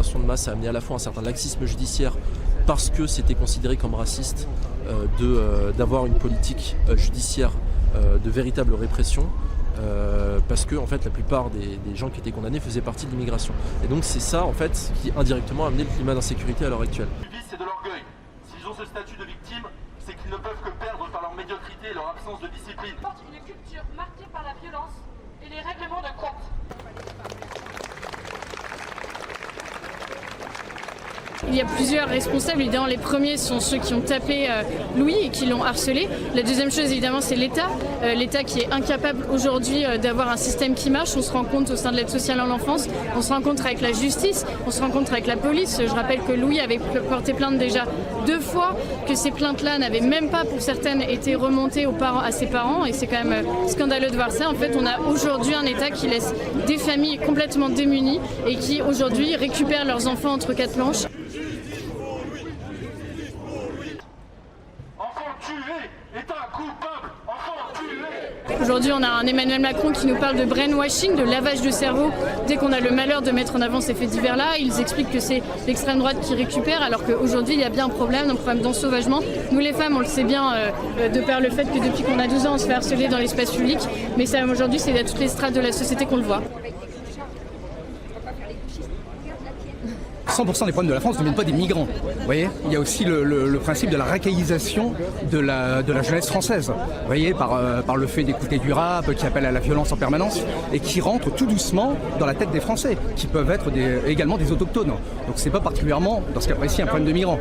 conversions de masse, ça a amené à la fois un certain laxisme judiciaire parce que c'était considéré comme raciste d'avoir une politique judiciaire de véritable répression. Parce que en fait, la plupart des gens qui étaient condamnés faisaient partie de l'immigration. Et donc c'est ça en fait qui indirectement a amené le climat d'insécurité à l'heure actuelle. C'est de l'orgueil. S'ils ont ce statut de victime, c'est qu'ils ne peuvent que perdre par leur médiocrité et leur absence de discipline. Ils portent une culture marquée par la violence et les règlements de compte. Il y a plusieurs responsables, évidemment les premiers sont ceux qui ont tapé Louis et qui l'ont harcelé. La deuxième chose évidemment c'est l'État, l'État qui est incapable aujourd'hui d'avoir un système qui marche. On se rend compte au sein de l'aide sociale à l'enfance, on se rencontre avec la justice, on se rencontre avec la police. Je rappelle que Louis avait porté plainte déjà 2 fois, que ces plaintes-là n'avaient même pas pour certaines été remontées à ses parents et c'est quand même scandaleux de voir ça. En fait on a aujourd'hui un État qui laisse des familles complètement démunies et qui aujourd'hui récupère leurs enfants entre 4 planches. Aujourd'hui, on a un Emmanuel Macron qui nous parle de brainwashing, de lavage de cerveau. Dès qu'on a le malheur de mettre en avant ces faits divers-là, ils expliquent que c'est l'extrême droite qui récupère, alors qu'aujourd'hui, il y a bien un problème d'ensauvagement. Nous, les femmes, on le sait bien, de par le fait que depuis qu'on a 12 ans, on se fait harceler dans l'espace public. Mais ça, aujourd'hui, c'est à toutes les strates de la société qu'on le voit. 100% des problèmes de la France ne viennent pas des migrants. Vous voyez, il y a aussi le principe de la racaillisation de la jeunesse française. Vous voyez, par le fait d'écouter du rap qui appelle à la violence en permanence et qui rentre tout doucement dans la tête des Français, qui peuvent être également des autochtones. Donc c'est pas particulièrement, dans ce cas précis, un problème de migrants.